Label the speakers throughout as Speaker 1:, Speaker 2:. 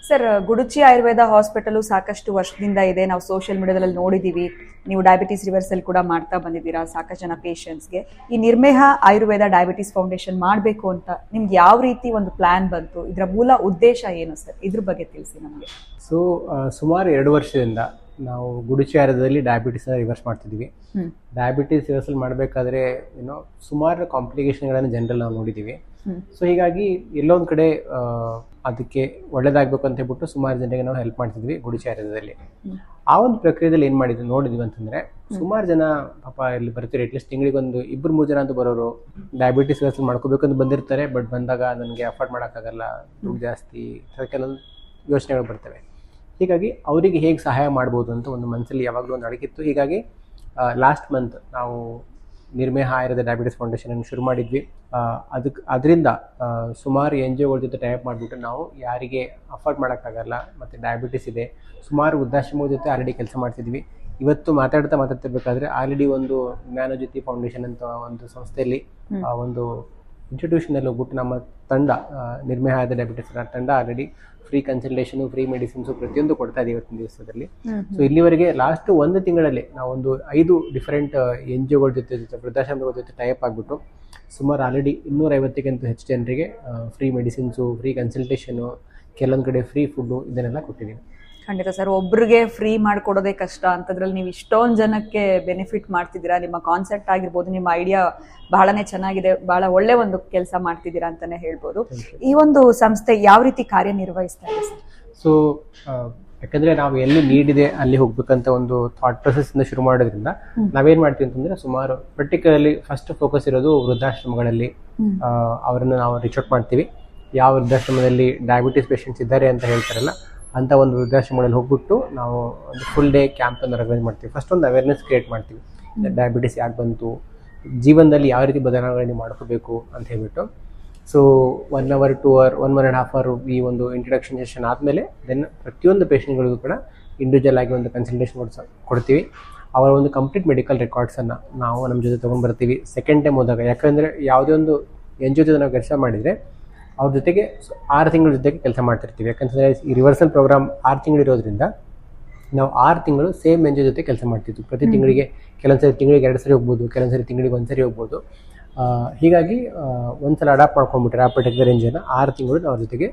Speaker 1: Sir, ಗುಡುಚಿ Ayurveda hospital ಸಾಕಷ್ಟು ವರ್ಷದಿಂದ ಇದೆ. ನಾವು ಸೋಷಿಯಲ್ ಮೀಡಿಯಾದಲ್ಲಿ ನೋಡಿದೀವಿ. ನೀವು ಡಯಾಬಿಟಿಸ್ ರಿವರ್ಸಲ್ ಕೂಡ ಮಾಡ್ತಾ ಬಂದಿದ್ದೀರಾ ಸಾಕಷ್ಟು ಜನ ಪೇಷಂಟ್ಸ್ಗೆ. ಈ ನಿರ್ಮೇಹ ಆಯುರ್ವೇದ ಡಯಾಬಿಟಿಸ್ ಫೌಂಡೇಶನ್ ಮಾಡಬೇಕು ಅಂತ ನಿಮ್ಗೆ ಯಾವ ರೀತಿ ಒಂದು ಪ್ಲಾನ್ ಬಂತು? ಇದರ ಮೂಲ ಉದ್ದೇಶ ಏನು ಸರ್? ಇದ್ರ ಬಗ್ಗೆ ತಿಳಿಸಿ ನಮಗೆ.
Speaker 2: ಸೊ ಸುಮಾರು 2 ವರ್ಷದಿಂದ ನಾವು ಗುಡುಚಿ ಆಯುರ್ವೇದದಲ್ಲಿ ಡಯಾಬಿಟಿಸ್ನ ರಿವರ್ಸ್ ಮಾಡ್ತಿದ್ವಿ. ಡಯಾಬಿಟಿಸ್ ರಿವರ್ಸಲ್ ಮಾಡಬೇಕಾದ್ರೆ ಸುಮಾರು ಕಾಂಪ್ಲಿಕೇಶನ್ಗಳನ್ನು ಜನರಲ್ ನಾವು ನೋಡಿದ್ದೀವಿ. ಸೊ ಹೀಗಾಗಿ ಎಲ್ಲೊಂದು ಕಡೆ ಅದಕ್ಕೆ ಒಳ್ಳೇದಾಗಬೇಕು ಅಂತ ಹೇಳ್ಬಿಟ್ಟು ಸುಮಾರು ಜನರಿಗೆ ನಾವು ಹೆಲ್ಪ್ ಮಾಡ್ತಿದ್ವಿ ಗುಡುಚಿ ಆಯುರ್ವೇದದಲ್ಲಿ. ಆ ಒಂದು ಪ್ರಕ್ರಿಯೆಯಲ್ಲಿ ಏನು ನೋಡಿದ್ವಿ ಅಂತಂದರೆ, ಸುಮಾರು ಜನ ಪಾಪ ಇಲ್ಲಿ ಬರ್ತೀರಿ, ಅಟ್ಲೀಸ್ಟ್ ತಿಂಗಳಿಗೆ ಒಂದು 2-3 ಜನ ಅಂತ ಬರೋರು ಡಯಾಬಿಟಿಸ್ ರಿವರ್ಸಲ್ ಮಾಡ್ಕೋಬೇಕಂತ ಬಂದಿರ್ತಾರೆ. ಬಟ್ ಬಂದಾಗ ನನಗೆ ಅಫೋರ್ಡ್ ಮಾಡೋಕ್ಕಾಗಲ್ಲ, ದುಡ್ಡು ಜಾಸ್ತಿ, ಕೆಲವೊಂದು ಯೋಚನೆಗಳು ಬರ್ತವೆ. ಹೀಗಾಗಿ ಅವರಿಗೆ ಹೇಗೆ ಸಹಾಯ ಮಾಡ್ಬೋದು ಅಂತ ಒಂದು ಮನಸ್ಸಲ್ಲಿ ಯಾವಾಗಲೂ ಒಂದು ಅಡಗಿತ್ತು. ಹೀಗಾಗಿ ಲಾಸ್ಟ್ ಮಂತ್ ನಾವು ನಿರ್ಮೇಹ ಆಯುರ್ವೇದ ಡಯಾಬಿಟಿಸ್ ಫೌಂಡೇಶನನ್ನು ಶುರು ಮಾಡಿದ್ವಿ. ಅದರಿಂದ ಸುಮಾರು NGOಗಳ ಜೊತೆ ಟೈಪ್ ಮಾಡಿಬಿಟ್ಟು ನಾವು ಯಾರಿಗೆ ಅಫೋರ್ಡ್ ಮಾಡೋಕ್ಕಾಗಲ್ಲ ಮತ್ತು ಡಯಾಬಿಟಿಸ್ ಇದೆ, ಸುಮಾರು ವೃದ್ಧಾಶ್ರಮಗಳ ಜೊತೆ ಆಲ್ರೆಡಿ ಕೆಲಸ ಮಾಡ್ತಿದ್ವಿ. ಇವತ್ತು ಮಾತಾಡ್ತಿರ್ಬೇಕಾದ್ರೆ ಆಲ್ರೆಡಿ ಒಂದು ಜ್ಞಾನಜ್ಯೋತಿ ಫೌಂಡೇಶನ್ ಅಂತ ಒಂದು ಸಂಸ್ಥೆಯಲ್ಲಿ ಒಂದು ಇನ್ಸ್ಟಿಟ್ಯೂಷನಲ್ಲಿ ಹೋಗ್ಬಿಟ್ಟು ನಮ್ಮ ತಂಡ ನಿರ್ಮೇಹ ಆಯುರ್ವೇದ ಡಯಾಬಿಟಿಸ್ ತಂಡ already free consultation, free medicines ಪ್ರತಿಯೊಂದು ಕೊಡ್ತಾ ಇದೆ ಇವತ್ತಿನ ದಿವಸದಲ್ಲಿ. ಸೊ ಇಲ್ಲಿವರೆಗೆ ಲಾಸ್ಟ್ 1 ತಿಂಗಳಲ್ಲಿ ನಾವೊಂದು 5 ಡಿಫರೆಂಟ್ NGOಗಳ ಜೊತೆ ವೃದ್ಧಾಶ್ರಮಗಳ ಜೊತೆ ಟೈಪ್ ಆಗಿಬಿಟ್ಟು ಸುಮಾರು ಆಲ್ರೆಡಿ 250ಕ್ಕಿಂತ ಹೆಚ್ಚು ಜನರಿಗೆ ಫ್ರೀ ಮೆಡಿಸಿನ್ಸು, ಫ್ರೀ ಕನ್ಸಲ್ಟೇಷನು, ಕೆಲವೊಂದು ಕಡೆ ಫ್ರೀ ಫುಡ್ಡು ಇದನ್ನೆಲ್ಲ ಕೊಟ್ಟಿದ್ದೀವಿ.
Speaker 1: ಖಂಡಿತ ಸರ್, ಒಬ್ರಿಗೆ ಫ್ರೀ ಮಾಡ್ಕೊಡೋದೇ ಕಷ್ಟ ಅಂತದ್ರಲ್ಲಿ ನೀವು ಇಷ್ಟೊಂದು ಜನಕ್ಕೆ ಬೆನಿಫಿಟ್ ಮಾಡ್ತಿದ್ದೀರಾ. ನಿಮ್ಮ ಕಾನ್ಸೆಪ್ಟ್ ಆಗಿರ್ಬೋದು, ನಿಮ್ಮ ಐಡಿಯಾ ಬಹಳನೇ ಚೆನ್ನಾಗಿದೆ, ಬಹಳ ಒಳ್ಳೆ ಒಂದು ಕೆಲಸ ಮಾಡ್ತಿದ್ದೀರಾ ಅಂತಾನೆ ಹೇಳ್ಬೋದು. ಈ ಒಂದು ಸಂಸ್ಥೆ ಯಾವ ರೀತಿ ಕಾರ್ಯನಿರ್ವಹಿಸ್ತಾ ಇದೆ ಸರ್?
Speaker 2: ಸೊ ಯಾಕಂದ್ರೆ ನಾವು ಎಲ್ಲಿ ನೀಡಿದೆ ಅಲ್ಲಿ ಹೋಗ್ಬೇಕಂತ ಒಂದು ಥಾಟ್ ಪ್ರೊಸೆಸ್ ಇಂದ ಶುರು ಮಾಡೋದ್ರಿಂದ ನಾವೇನ್ ಮಾಡ್ತೀವಿ ಅಂತಂದ್ರೆ, ಸುಮಾರು ಪರ್ಟಿಕ್ಯುಲರ್ಲಿ ಫಸ್ಟ್ ಫೋಕಸ್ ಇರೋದು ವೃದ್ಧಾಶ್ರಮಗಳಲ್ಲಿ. ಅವರನ್ನು ನಾವು ರೀಚ್ ಔಟ್ ಮಾಡ್ತೀವಿ. ಯಾವ ವೃದ್ಧಾಶ್ರಮದಲ್ಲಿ ಡಯಾಬಿಟಿಸ್ ಪೇಷಂಟ್ಸ್ ಇದ್ದಾರೆ ಅಂತ ಹೇಳ್ತಾರಲ್ಲ, ಅಂತ ಒಂದು ವೃದ್ಧಾಶ್ರಮಗಳಲ್ಲಿ ಹೋಗ್ಬಿಟ್ಟು ನಾವು ಒಂದು ಫುಲ್ ಡೇ ಕ್ಯಾಂಪನ್ನು ಆರ್ಗನೈಸ್ ಮಾಡ್ತೀವಿ. ಫಸ್ಟ್ ಒಂದು ಅವೇರ್ನೆಸ್ ಕ್ರಿಯೇಟ್ ಮಾಡ್ತೀವಿ, ಡಯಾಬಿಟಿಸ್ ಯಾಕೆ ಬಂತು, ಜೀವನದಲ್ಲಿ ಯಾವ ರೀತಿ ಬದಲಾವಣೆ ಮಾಡ್ಕೋಬೇಕು ಅಂತ ಹೇಳ್ಬಿಟ್ಟು. ಸೊ 1 hour 2 hour 1.5 hour ಈ ಒಂದು ಇಂಟ್ರಡಕ್ಷನ್ ಸೆಷನ್ ಆದಮೇಲೆ ದೆನ್ ಪ್ರತಿಯೊಂದು ಪೇಷಂಟ್ಗಳಿಗೂ ಕೂಡ ಇಂಡಿವಿಜುವಲ್ ಆಗಿ ಒಂದು ಕನ್ಸಲ್ಟೇಷನ್ ಕೊಡ್ತೀವಿ. ಅವರ ಒಂದು ಕಂಪ್ಲೀಟ್ ಮೆಡಿಕಲ್ ರೆಕಾರ್ಡ್ಸನ್ನು ನಾವು ನಮ್ಮ ಜೊತೆ ತೊಗೊಂಡ್ಬರ್ತೀವಿ ಸೆಕೆಂಡ್ ಟೈಮ್ ಹೋದಾಗ. ಯಾಕಂದರೆ ಯಾವುದೇ ಒಂದು NGO ಜೊತೆ ನಾವು ಕೆಲಸ ಮಾಡಿದರೆ ಅವ್ರ ಜೊತೆಗೆ 6 ತಿಂಗಳ ಜೊತೆಗೆ ಕೆಲಸ ಮಾಡ್ತಿರ್ತೀವಿ. ಯಾಕಂತಂದರೆ ಈ ರಿವರ್ಸಲ್ ಪ್ರೋಗ್ರಾಮ್ 6 ತಿಂಗಳಿರೋದ್ರಿಂದ ನಾವು 6 ತಿಂಗಳು ಸೇಮ್ NGO ಜೊತೆ ಕೆಲಸ ಮಾಡ್ತಿದ್ವಿ. ಪ್ರತಿ ತಿಂಗಳಿಗೆ ಕೆಲವೊಂದ್ಸರಿ ತಿಂಗಳಿಗೆ 2 ಸರಿ ಹೋಗ್ಬೋದು, ಕೆಲವೊಂದ್ಸರಿ ತಿಂಗಳಿಗೆ 1 ಸರಿ ಹೋಗ್ಬೋದು. ಹೀಗಾಗಿ ಒಂದ್ಸಲ ಅಡಾಪ್ಟ್ ಮಾಡ್ಕೊಂಡ್ಬಿಟ್ರೆ ಆ ಪರ್ಟಿಕ್ಯುಲರ್ NGOನ 6 ತಿಂಗಳು ಅವ್ರ ಜೊತೆಗೆ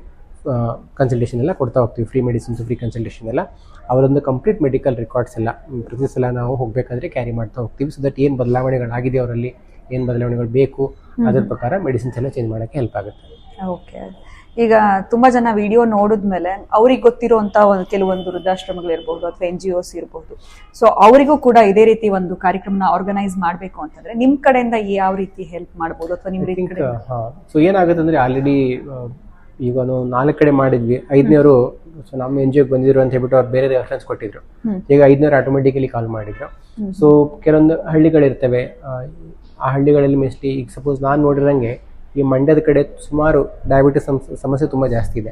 Speaker 2: ಕನ್ಸಲ್ಟೇಷನ್ ಎಲ್ಲ ಕೊಡ್ತಾ ಹೋಗ್ತೀವಿ. ಫ್ರೀ ಮೆಡಿಸಿನ್ಸ್, ಫ್ರೀ ಕನ್ಸಲ್ಟೇಷನ್ ಎಲ್ಲ, ಅವರೊಂದು ಕಂಪ್ಲೀಟ್ ಮೆಡಿಕಲ್ ರೆಕಾರ್ಡ್ಸ್ ಎಲ್ಲ ಪ್ರತಿ ಸಲ ನಾವು ಹೋಗಬೇಕಾದ್ರೆ ಕ್ಯಾರಿ ಮಾಡ್ತಾ ಹೋಗ್ತೀವಿ. ಸೊ ದಟ್ ಏನು ಬದಲಾವಣೆಗಳಾಗಿದೆ ಅವರಲ್ಲಿ, ಏನು ಬದಲಾವಣೆಗಳು ಬೇಕು, ಅದ್ರ ಪ್ರಕಾರ ಮೆಡಿಸಿನ್ಸ್ ಎಲ್ಲ ಚೇಂಜ್ ಮಾಡೋಕ್ಕೆ ಹೆಲ್ಪ್ ಆಗುತ್ತೆ.
Speaker 1: ಓಕೆ, ಈಗ ತುಂಬಾ ಜನ ವಿಡಿಯೋ ನೋಡಿದ್ಮೇಲೆ ಅವ್ರಿಗೆ ಗೊತ್ತಿರುವಂತ ಕೆಲವೊಂದು ವೃದ್ಧಾಶ್ರಮಗಳಿರ್ಬಹುದು ಅಥವಾ NGOs ಇರ್ಬಹುದು, ಸೊ ಅವರಿಗೂ ಕೂಡ ಇದೇ ರೀತಿ ಒಂದು ಕಾರ್ಯಕ್ರಮನ ಆರ್ಗನೈಸ್ ಮಾಡಬೇಕು ಅಂತಂದ್ರೆ ನಿಮ್ ಕಡೆಯಿಂದ ಯಾವ ರೀತಿ ಹೆಲ್ಪ್ ಮಾಡಬಹುದು ಅಥವಾ ನಿಮ್ ರೀತಿ?
Speaker 2: ಸೊ ಏನಾಗುತ್ತೆ ಅಂದ್ರೆ, ಆಲ್ರೆಡಿ ಈಗ ನಾವು 4 ಕಡೆ ಮಾಡಿದ್ವಿ. 5ನೇವರು ಸೊ ನಮ್ಮ NGOಗೆ ಬಂದಿದ್ರು ಅಂತ ಹೇಳ್ಬಿಟ್ಟು ಅವ್ರು ಬೇರೆ ರೆಫರೆನ್ಸ್ ಕೊಟ್ಟಿದ್ರು. ಈಗ 5ನೇವರು ಆಟೋಮೆಟಿಕಲಿ ಕಾಲ್ ಮಾಡಿದ್ರು. ಸೊ ಕೆಲವೊಂದು ಹಳ್ಳಿಗಳಿರ್ತವೆ, ಆ ಹಳ್ಳಿಗಳಲ್ಲಿ ಮೆಸ್ಟ್ಲಿ ಈಗ ಸಪೋಸ್ ನಾನು ನೋಡಿರಂಗೆ ಈ ಮಂಡ್ಯದ ಕಡೆ ಸುಮಾರು ಡಯಾಬಿಟಿಸ್ ಸಮಸ್ಯೆ ತುಂಬಾ ಜಾಸ್ತಿ ಇದೆ.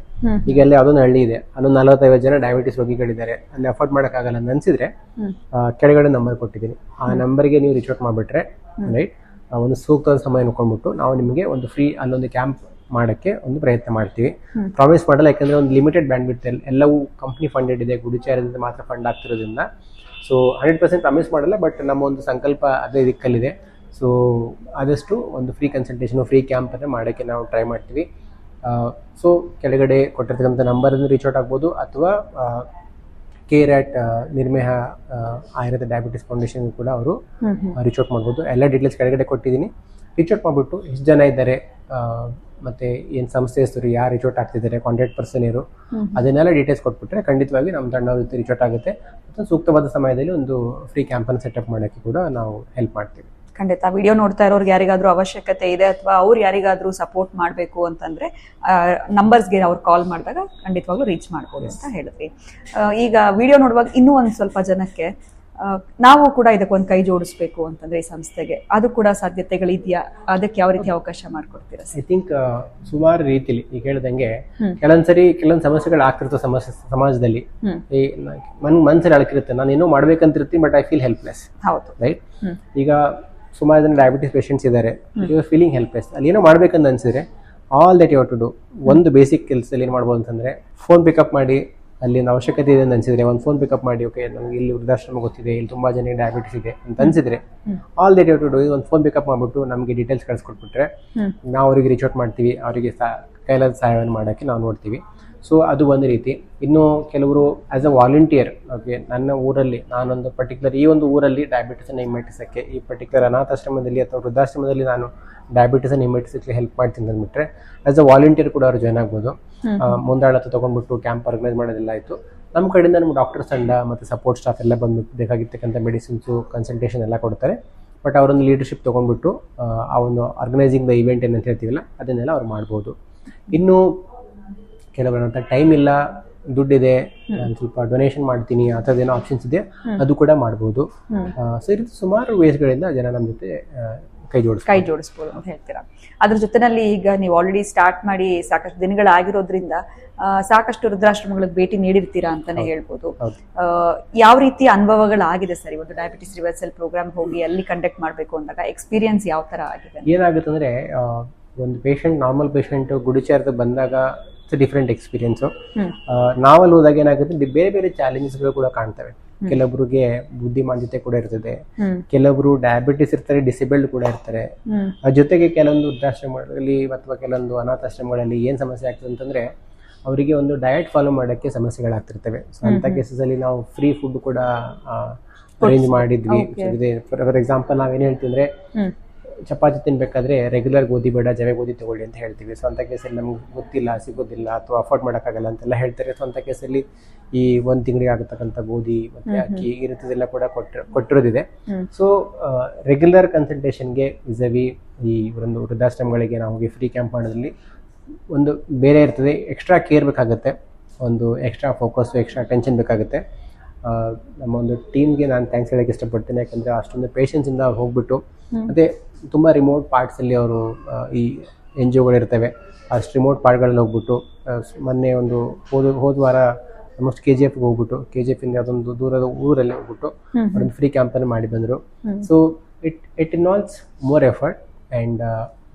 Speaker 2: ಈಗ ಅಲ್ಲಿ ಯಾವುದೊಂದು ಹಳ್ಳಿ ಇದೆ, ಅಲ್ಲೊಂದು 40-50 ಜನ ಡಯಾಬಿಟಿಸ್ ರೋಗಿಗಳಿದ್ದಾರೆ. ಅಲ್ಲಿ ಅಫೋರ್ಡ್ ಮಾಡೋಕ್ಕಾಗಲ್ಲ ಅಂತ ಅನ್ಸಿದ್ರೆ ಕೆಳಗಡೆ ನಂಬರ್ ಕೊಟ್ಟಿದ್ದೀನಿ. ಆ ನಂಬರ್ಗೆ ನೀವು ರೀಚ್ ಔಟ್ ಮಾಡಿಬಿಟ್ರೆ ರೈಟ್, ಒಂದು ಸೂಕ್ತವಾದ ಸಮಯ ನೋಡ್ಕೊಂಡ್ಬಿಟ್ಟು ನಾವು ನಿಮಗೆ ಒಂದು ಫ್ರೀ ಅಲ್ಲೊಂದು ಕ್ಯಾಂಪ್ ಮಾಡೋಕ್ಕೆ ಒಂದು ಪ್ರಯತ್ನ ಮಾಡ್ತೀವಿ. ಪ್ರಾಮಿಸ್ ಮಾಡಲ್ಲ, ಯಾಕಂದ್ರೆ ಒಂದು ಲಿಮಿಟೆಡ್ ಬ್ಯಾಂಡ್ವಿಡ್ತ್, ಎಲ್ಲವೂ ಕಂಪ್ನಿ ಫಂಡೆಡ್ ಇದೆ, ಗುಡುಚಿ ಆಯುರ್ವೇದದಿಂದ ಮಾತ್ರ ಫಂಡ್ ಆಗ್ತಿರೋದ್ರಿಂದ. ಸೊ 100% ಪ್ರಾಮಿಸ್ ಮಾಡಲ್ಲ, ಬಟ್ ನಮ್ಮ ಒಂದು ಸಂಕಲ್ಪ ಅದೇ ದಿಕ್ಕಲ್ಲಿದೆ. ಸೊ ಆದಷ್ಟು ಒಂದು ಫ್ರೀ ಕನ್ಸಲ್ಟೇಷನು, ಫ್ರೀ ಕ್ಯಾಂಪ್ ಅನ್ನು ಮಾಡೋಕ್ಕೆ ನಾವು ಟ್ರೈ ಮಾಡ್ತೀವಿ. ಸೊ ಕೆಳಗಡೆ ಕೊಟ್ಟಿರ್ತಕ್ಕಂಥ ನಂಬರನ್ನು ರೀಚ್ ಔಟ್ ಆಗ್ಬೋದು, ಅಥವಾ care@ ನಿರ್ಮೇಹ ಆಯುರ್ವೇದ ಡಯಾಬಿಟಿಸ್ ಫೌಂಡೇಶನ್ ಕೂಡ ಅವರು ರೀಚ್ ಔಟ್ ಮಾಡ್ಬೋದು. ಎಲ್ಲ ಡೀಟೇಲ್ಸ್ ಕೆಳಗಡೆ ಕೊಟ್ಟಿದ್ದೀನಿ. ರೀಚ್ ಔಟ್ ಮಾಡಿಬಿಟ್ಟು ಎಷ್ಟು ಜನ ಇದ್ದಾರೆ, ಮತ್ತು ಏನು ಸಂಸ್ಥೆ ಹೆಸರು, ಯಾರು ರೀಚ್ ಔಟ್ ಆಗ್ತಿದ್ದಾರೆ, ಕಾಂಟ್ಯಾಕ್ಟ್ ಪರ್ಸನ್ ಇರು, ಅದನ್ನೆಲ್ಲ ಡೀಟೇಲ್ಸ್ ಕೊಟ್ಬಿಟ್ರೆ ಖಂಡಿತವಾಗಿ ನಮ್ಮ ತಂಡ ಜೊತೆ ರೀಚ್ ಔಟ್ ಆಗುತ್ತೆ. ಮತ್ತು ಸೂಕ್ತವಾದ ಸಮಯದಲ್ಲಿ ಒಂದು ಫ್ರೀ ಕ್ಯಾಂಪನ್ನು ಸೆಟಪ್ ಮಾಡೋಕ್ಕೆ ಕೂಡ ನಾವು ಹೆಲ್ಪ್ ಮಾಡ್ತೀವಿ.
Speaker 1: ಖಂಡಿತ ವಿಡಿಯೋ ನೋಡ್ತಾ ಇರೋರ್ಗೆ ಯಾರಿಗಾದ್ರೂ ಅವಶ್ಯಕತೆ ಇದೆ ಅಥವಾ ಅವ್ರು ಯಾರಿಗಾದ್ರೂ ಸಪೋರ್ಟ್ ಮಾಡಬೇಕು ಅಂತಂದ್ರೆ ನಂಬರ್ಸ್ಗೆ ಅವ್ರು ಕಾಲ್ ಮಾಡಿದಾಗ ಖಂಡಿತವಾಗ್ಲೂ ರೀಚ್ ಮಾಡ್ಬೋದು ಅಂತ ಹೇಳಿದ್ವಿ. ಈಗ ವಿಡಿಯೋ ನೋಡುವಾಗ ಇನ್ನೂ ಒಂದು ಸ್ವಲ್ಪ ಜನಕ್ಕೆ ನಾವು ಕೂಡ ಇದಕ್ಕೊಂದು ಕೈ ಜೋಡಿಸ್ಬೇಕು ಅಂತಂದ್ರೆ ಈ ಸಂಸ್ಥೆಗೆ, ಅದು ಕೂಡ ಸಾಧ್ಯತೆಗಳಿದೆಯಾ? ಅದಕ್ಕೆ ಯಾವ ರೀತಿ ಅವಕಾಶ ಮಾಡ್ಕೊಡ್ತೀರಾ?
Speaker 2: ಐ ಥಿಂಕ್ ಸುಮಾರು ರೀತಿಲಿ ಈಗ ಹೇಳ್ದಂಗೆ ಕೆಲವೊಂದ್ಸರಿ ಕೆಲವೊಂದು ಸಮಸ್ಯೆಗಳು ಆಗ್ತಿರ್ತವೆ ಸಮಾಜದಲ್ಲಿ. ಈ ಮನ್ಸಲ್ಲಿ ಅಳಕಿರುತ್ತೆ, ನಾನು ಏನೋ ಮಾಡ್ಬೇಕಂತಿರ್ತೀನಿ, ಬಟ್ ಐ ಫೀಲ್ ಹೆಲ್ಪ್ಲೆಸ್.
Speaker 1: ಹೌದು,
Speaker 2: ರೈಟ್. ಈಗ ಸುಮಾರು ಜನ ಡಯಾಬಿಟಿಸ್ ಪೇಷಂಟ್ಸ್ ಇದ್ದಾರೆ, ಫೀಲಿಂಗ್ ಹೆಲ್ಪ್ಲೆಸ್. ಅಲ್ಲಿ ಏನೋ ಮಾಡ್ಬೇಕಂತ ಅನ್ಸಿದ್ರೆ all that you to do. ಒಂದು ಬೇಸಿಕ್ ಕೆಲಸದಲ್ಲಿ ಏನು ಮಾಡ್ಬೋದು ಅಂತಂದರೆ, ಫೋನ್ ಪಿಕಪ್ ಮಾಡಿ, ಅಲ್ಲಿ ಒಂದು ಅವಶ್ಯಕತೆ ಇದೆ ಅಂತ ಅನ್ಸಿದ್ರೆ ಒಂದು ಫೋನ್ ಪಿಕಪ್ ಮಾಡಿ, ಓಕೆ ನನಗೆ ಇಲ್ಲಿ ವೃದ್ಧಾಶ್ರಮ ಗೊತ್ತಿದೆ, ಇಲ್ಲಿ ತುಂಬ ಜನಕ್ಕೆ ಡಯಾಬಿಟಿಸ್ ಇದೆ ಅಂತ ಅನ್ಸಿದ್ರೆ, all that you to do ಒಂದು ಫೋನ್ ಪಿಕಪ್ ಮಾಡಿಬಿಟ್ಟು ನಮಗೆ ಡೀಟೇಲ್ಸ್ ಕಳಿಸ್ಕೊಟ್ಬಿಟ್ರೆ ನಾವು ಅವರಿಗೆ ರೀಚ್ ಔಟ್ ಮಾಡ್ತೀವಿ, ಅವರಿಗೆ ಕೈಲಾದ ಸಹಾಯವನ್ನು ಮಾಡೋಕ್ಕೆ ನಾವು ನೋಡ್ತೀವಿ. ಸೊ ಅದು ಒಂದು ರೀತಿ. ಇನ್ನು ಕೆಲವರು ಆ್ಯಸ್ ಅ ವಾಲಂಟಿಯರ್, ಓಕೆ ನನ್ನ ಊರಲ್ಲಿ ನಾನೊಂದು ಪರ್ಟಿಕ್ಯುಲರ್ ಈ ಒಂದು ಊರಲ್ಲಿ ಡಯಾಬಿಟಿಸನ್ನು ಹಿಮ್ಮೆಟ್ಟಿಸೋಕ್ಕೆ, ಈ ಪರ್ಟಿಕ್ಯುಲರ್ ಅನಾಥಾಶ್ರಮದಲ್ಲಿ ಅಥವಾ ವೃದ್ಧಾಶ್ರಮದಲ್ಲಿ ನಾನು ಡಯಾಬಿಟಿಸನ್ನು ಹಿಮ್ಮೆಟ್ಟಿಸೋಕ್ಕೆ ಹೆಲ್ಪ್ ಮಾಡ್ತೀನಿ ಅಂದ್ಬಿಟ್ರೆ ಆ್ಯಸ್ ಅ ವಾಲಂಟಿಯರ್ ಕೂಡ ಅವ್ರು ಜಾಯ್ನ್ ಆಗ್ಬೋದು. ಮುಂದಾಳತ್ವ ತೊಗೊಂಡ್ಬಿಟ್ಟು ಕ್ಯಾಂಪ್ ಆರ್ಗನೈಸ್ ಮಾಡೋದೆಲ್ಲ ಆಯಿತು. ನಮ್ಮ ಕಡೆಯಿಂದ ನಮ್ಮ ಡಾಕ್ಟರ್ಸ್ ತಂಡ ಮತ್ತು ಸಪೋರ್ಟ್ ಸ್ಟಾಫ್ ಎಲ್ಲ ಬಂದ್ಬಿಟ್ಟು ಬೇಕಾಗಿರ್ತಕ್ಕಂಥ ಮೆಡಿಸಿನ್ಸು, ಕನ್ಸಲ್ಟೇಷನ್ ಎಲ್ಲ ಕೊಡ್ತಾರೆ. ಬಟ್ ಅವರೊಂದು ಲೀಡರ್ಶಿಪ್ ತೊಗೊಂಡ್ಬಿಟ್ಟು ಆ ಒಂದು ಆರ್ಗನೈಸಿಂಗ್ ದ ಇವೆಂಟ್ ಏನಂತ ಹೇಳ್ತೀವಲ್ಲ ಅದನ್ನೆಲ್ಲ ಅವ್ರು ಮಾಡ್ಬೋದು. ಇನ್ನು ಕೆಲವರ ಹತ್ರ ಟೈಮ್ ಇಲ್ಲ, ದುಡ್ಡಿದೆ, ನಾನು ಸ್ವಲ್ಪ ಡೊನೇಷನ್ ಮಾಡ್ತೀನಿ, ಆ ಥರದ್ದೇನೋ ಆಪ್ಷನ್ಸ್ ಇದೆ, ಅದು ಕೂಡ ಮಾಡ್ಬೋದು. ಸೊ ಈ ರೀತಿ ಸುಮಾರು ವೇಸ್ಗಳಿಂದ ಜನ ನಮ್ಮ ಜೊತೆ ಕೈ
Speaker 1: ಜೋಡಿಸ್ಬೋದು ಅಂತ ಹೇಳ್ತೀರಾ. ಅದ್ರ ಜೊತೆನಲ್ಲಿ ಈಗ ನೀವು ಆಲ್ರೆಡಿ ಸ್ಟಾರ್ಟ್ ಮಾಡಿ ಸಾಕಷ್ಟು ದಿನಗಳಾಗಿರೋದ್ರಿಂದ ಸಾಕಷ್ಟು ವೃದ್ಧಾಶ್ರಮಗಳಿಗೆ ಭೇಟಿ ನೀಡಿರ್ತೀರಾ ಅಂತಾನೆ ಹೇಳ್ಬೋದು. ಯಾವ ರೀತಿ ಅನುಭವಗಳಾಗಿದೆ ಸರ್ ಒಂದು ಡಯಾಬಿಟಿಸ್ ರಿವರ್ಸಲ್ ಪ್ರೋಗ್ರಾಮ್ ಹೋಗಿ ಅಲ್ಲಿ ಕಂಡಕ್ಟ್ ಮಾಡಬೇಕು ಅಂದಾಗ ಎಕ್ಸ್ಪೀರಿಯನ್ಸ್ ಯಾವ ತರ ಆಗಿದೆ?
Speaker 2: ಏನಾಗುತ್ತೆ ಅಂದ್ರೆ, ಒಂದು ಪೇಷಂಟ್, ನಾರ್ಮಲ್ ಪೇಷಂಟ್ ಗುಡಿಚಾರದ ಬಂದಾಗ ಡಿಫ್ರೆಂಟ್ ಎಕ್ಸ್ಪೀರಿಯನ್ಸು. ನಾವಲ್ಲಿ ಹೋದಾಗ ಏನಾಗುತ್ತೆ, ಬೇರೆ ಬೇರೆ ಚಾಲೆಂಜಸ್ಗಳು ಕೂಡ ಕಾಣ್ತವೆ. ಕೆಲವರಿಗೆ ಬುದ್ಧಿಮಾಂದ್ಯತೆ ಕೂಡ ಇರ್ತದೆ, ಕೆಲವರು ಡಯಾಬಿಟಿಸ್ ಇರ್ತಾರೆ, ಡಿಸೇಬಲ್ಡ್ ಕೂಡ ಇರ್ತಾರೆ. ಅದ್ರ ಜೊತೆಗೆ ಕೆಲವೊಂದು ವೃದ್ಧಾಶ್ರಮಗಳಲ್ಲಿ ಅಥವಾ ಕೆಲವೊಂದು ಅನಾಥಾಶ್ರಮಗಳಲ್ಲಿ ಏನ್ ಸಮಸ್ಯೆ ಆಗ್ತದೆ ಅಂತಂದ್ರೆ, ಅವರಿಗೆ ಒಂದು ಡಯಟ್ ಫಾಲೋ ಮಾಡೋಕ್ಕೆ ಸಮಸ್ಯೆಗಳಾಗ್ತಿರ್ತವೆ. ಸೊ ಅಂತ ಕೇಸಸ್ ಅಲ್ಲಿ ನಾವು ಫ್ರೀ ಫುಡ್ ಕೂಡ ಅರೇಂಜ್ ಮಾಡಿದ್ವಿ. ಫಾರ್ ಎಕ್ಸಾಂಪಲ್ ನಾವೇನ್ ಹೇಳ್ತೀವಿ, ಚಪಾತಿ ತಿನ್ಬೇಕಾದ್ರೆ ರೆಗ್ಯುಲರ್ ಗೋಧಿ ಬೇಡ, ಜವೆ ಗೋಧಿ ತಗೊಳ್ಳಿ ಅಂತ ಹೇಳ್ತೀವಿ. ಸೊ ಅಂತ ಕೇಸಲ್ಲಿ ನಮ್ಗೆ ಗೊತ್ತಿಲ್ಲ, ಸಿಗೋದಿಲ್ಲ ಅಥವಾ ಅಫೋರ್ಡ್ ಮಾಡೋಕ್ಕಾಗಲ್ಲ ಅಂತೆಲ್ಲ ಹೇಳ್ತಾರೆ. ಸೊ ಅಂತ ಕೇಸಲ್ಲಿ ಈ ಒಂದು ತಿಂಗಳಿಗೆ ಆಗತಕ್ಕಂಥ ಗೋಧಿ ಮತ್ತೆ ಅಕ್ಕಿ ಈ ರೀತಿದೆಲ್ಲ ಕೂಡ ಕೊಟ್ಟಿರೋದಿದೆ. ಸೊ ರೆಗ್ಯುಲರ್ ಕನ್ಸಲ್ಟೇಷನ್ಗೆ ವಿಸವಿ ಈ ಒಂದು ವೃದ್ಧಾಶ್ರಮಗಳಿಗೆ ನಾವು ಹೋಗಿ ಫ್ರೀ ಕ್ಯಾಂಪ್ ಮಾಡೋದ್ರಲ್ಲಿ ಒಂದು ಬೇರೆ ಇರ್ತದೆ. ಎಕ್ಸ್ಟ್ರಾ ಕೇರ್ ಬೇಕಾಗುತ್ತೆ, ಒಂದು ಎಕ್ಸ್ಟ್ರಾ ಫೋಕಸ್, ಎಕ್ಸ್ಟ್ರಾ ಅಟೆನ್ಷನ್ ಬೇಕಾಗುತ್ತೆ. ನಮ್ಮ ಒಂದು ಟೀಮ್ಗೆ ನಾನು ಥ್ಯಾಂಕ್ಸ್ ಹೇಳೋಕ್ಕೆ ಇಷ್ಟಪಡ್ತೇನೆ. ಯಾಕಂದರೆ ಅಷ್ಟೊಂದು ಪೇಷನ್ಸಿಂದ ಅವ್ರು ಹೋಗ್ಬಿಟ್ಟು, ಮತ್ತು ತುಂಬ ರಿಮೋಟ್ ಪಾರ್ಟ್ಸಲ್ಲಿ ಅವರು ಈ NGOಗಳು ಇರ್ತವೆ, ಅಷ್ಟು ರಿಮೋಟ್ ಪಾರ್ಟ್ಗಳಲ್ಲಿ ಹೋಗ್ಬಿಟ್ಟು, ಮೊನ್ನೆ ಒಂದು ಹೋದ ವಾರ ಆಲ್ಮೋಸ್ಟ್ KGFಗೆ ಹೋಗ್ಬಿಟ್ಟು, KGF ಇಂದ ಅದೊಂದು ದೂರದ ಊರಲ್ಲಿ ಹೋಗ್ಬಿಟ್ಟು ಒಂದು ಫ್ರೀ ಕ್ಯಾಂಪನ್ನು ಮಾಡಿ ಬಂದರು. So it involves more effort and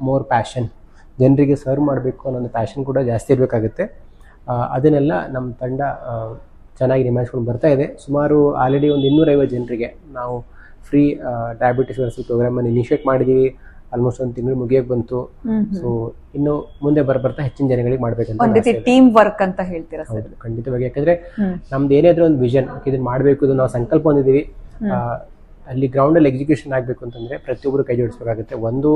Speaker 2: more passion. ಜನರಿಗೆ ಸರ್ವ್ ಮಾಡಬೇಕು ಅನ್ನೋ ಒಂದು ಪ್ಯಾಷನ್ ಕೂಡ ಜಾಸ್ತಿ ಇರಬೇಕಾಗುತ್ತೆ. ಅದನ್ನೆಲ್ಲ ನಮ್ಮ ತಂಡ ಚೆನ್ನಾಗಿ ನಿಭಾಯಿಸ್ಕೊಂಡು ಬರ್ತಾ ಇದೆ. ಸುಮಾರು ಆಲ್ರೆಡಿ ಒಂದು 250 ಜನರಿಗೆ ನಾವು ಫ್ರೀ ಡಯಾಬಿಟಿಸ್ ರಿವರ್ಸಲ್ ಪ್ರೋಗ್ರಾಮನ್ನು ಇನಿಷಿಯೇಟ್ ಮಾಡಿದ್ದೀವಿ. ಆಲ್ಮೋಸ್ಟ್ ಒಂದು ತಿಂಗಳು ಮುಗಿಯೋಕೆ ಬಂತು. ಸೊ ಇನ್ನು ಮುಂದೆ ಬರ್ತಾ ಹೆಚ್ಚಿನ ಜನಗಳಿಗೆ ಮಾಡ್ಬೇಕಂತ
Speaker 1: ಟೀಮ್ ವರ್ಕ್ ಅಂತ ಹೇಳ್ತೀರಾ?
Speaker 2: ಹೌದು, ಖಂಡಿತವಾಗಿ. ಯಾಕಂದ್ರೆ ನಮ್ದು ಏನೇ ಇದ್ರೂ ಒಂದು ವಿಷನ್, ಇದನ್ನ ಮಾಡಬೇಕು, ಇದು ನಾವು ಸಂಕಲ್ಪ ಹೊಂದಿದ್ದೀವಿ. ಅಲ್ಲಿ ಗ್ರೌಂಡಲ್ಲಿ ಎಕ್ಸಿಕ್ಯೂಷನ್ ಆಗಬೇಕು ಅಂತಂದ್ರೆ ಪ್ರತಿಯೊಬ್ಬರು ಕೈ ಜೋಡಿಸ್ಬೇಕಾಗುತ್ತೆ. ಒಂದು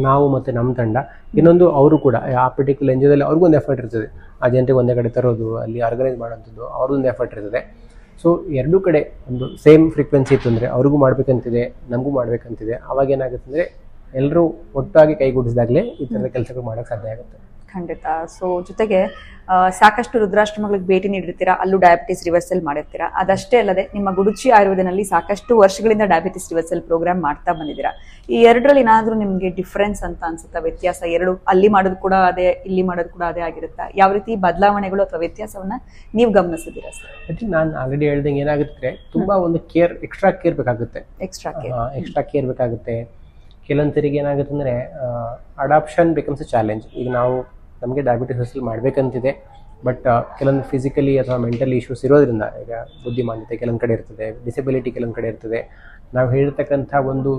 Speaker 2: ನಾವು ಮತ್ತು ನಮ್ಮ ತಂಡ, ಇನ್ನೊಂದು ಅವರು ಕೂಡ ಆ ಪರ್ಟಿಕ್ಯುಲರ್ NGOದಲ್ಲಿ ಅವ್ರಿಗೂ ಒಂದು ಎಫರ್ಟ್ ಇರ್ತದೆ. ಆ ಜನರಿಗೆ ಒಂದೇ ಕಡೆ ತರೋದು, ಅಲ್ಲಿ ಆರ್ಗನೈಸ್ ಮಾಡೋಂಥದ್ದು ಅವ್ರದ್ದೊಂದು ಎಫರ್ಟ್ ಇರ್ತದೆ. ಸೊ ಎರಡೂ ಕಡೆ ಒಂದು ಸೇಮ್ ಫ್ರೀಕ್ವೆನ್ಸಿ ಇತ್ತು ಅಂದರೆ ಅವ್ರಿಗೂ ಮಾಡ್ಬೇಕಂತಿದೆ, ನಮಗೂ ಮಾಡ್ಬೇಕಂತಿದೆ. ಅವಾಗ ಏನಾಗುತ್ತೆ ಅಂದರೆ ಎಲ್ಲರೂ ಒಟ್ಟಾಗಿ ಕೈಗೂಡಿಸಿದಾಗಲೇ ಈ ಥರದ ಕೆಲಸಗಳು ಮಾಡೋಕ್ಕೆ ಸಾಧ್ಯ ಆಗುತ್ತೆ.
Speaker 1: ಖಂಡಿತ. ಸೊ ಜೊತೆಗೆ ಸಾಕಷ್ಟು ವೃದ್ಧಾಶ್ರಮಗಳಿಗೆ ಭೇಟಿ ನೀಡಿರ್ತೀರಾ, ಅಲ್ಲೂ ಡಯಾಬಿಟಿಸ್ ರಿವರ್ಸಲ್ ಮಾಡಿರ್ತೀರಾ. ಅದಷ್ಟೇ ಅಲ್ಲದೆ ನಿಮ್ಮ ಗುಡುಚಿ ಆಯುರ್ವೇದನಲ್ಲಿ ಸಾಕಷ್ಟು ವರ್ಷಗಳಿಂದ ಡಯಾಬಿಟಿಸ್ ರಿವರ್ಸಲ್ ಪ್ರೋಗ್ರಾಮ್ ಮಾಡ್ತಾ ಬಂದಿದ್ದೀರಾ. ಈ ಎರಡರಲ್ಲಿ ಏನಾದರೂ ನಿಮಗೆ ಡಿಫ್ರೆನ್ಸ್ ಅಂತ ಅನ್ಸುತ್ತಾ? ವ್ಯತ್ಯಾಸ ಎರಡು ಅಲ್ಲಿ ಮಾಡೋದು ಕೂಡ ಅದೇ, ಇಲ್ಲಿ ಮಾಡೋದು ಕೂಡ ಅದೇ ಆಗಿರುತ್ತಾ? ಯಾವ ರೀತಿ ಬದಲಾವಣೆಗಳು ಅಥವಾ ವ್ಯತ್ಯಾಸವನ್ನ ನೀವು ಗಮನಿಸಿದ್ದೀರಾ ಸರ್?
Speaker 2: ನಾನು ಆಲ್ರೆಡಿ ಹೇಳ್ದಂಗೆ ಏನಾಗುತ್ತೆ, ತುಂಬಾ ಒಂದು ಕೇರ್, ಎಕ್ಸ್ಟ್ರಾ ಕೇರ್ ಬೇಕಾಗುತ್ತೆ. ಎಕ್ಸ್ಟ್ರಾ ಕೇರ್ ಬೇಕಾಗುತ್ತೆ. ಕೆಲವೊಂದರಿಗೆ ಏನಾಗುತ್ತೆ ಅಂದರೆ ಅಡಾಪ್ಷನ್ ಬಿಕಮ್ಸ್ ಎ ಚಾಲೆಂಜ್. ಈಗ ನಮಗೆ ಡಯಾಬಿಟಿಸ್ ರಿವರ್ಸಲ್ ಮಾಡಬೇಕಂತಿದೆ, ಬಟ್ ಕೆಲವೊಂದು ಫಿಸಿಕಲಿ ಅಥವಾ ಮೆಂಟಲಿ ಇಶ್ಯೂಸ್ ಇರೋದ್ರಿಂದ, ಈಗ ಬುದ್ಧಿಮಾಂದ್ಯತೆ ಕೆಲವೊಂದು ಕಡೆ ಇರ್ತದೆ, ಡಿಸೆಬಿಲಿಟಿ ಕೆಲವೊಂದು ಕಡೆ ಇರ್ತದೆ. ನಾವು ಹೇಳಿರ್ತಕ್ಕಂಥ ಒಂದು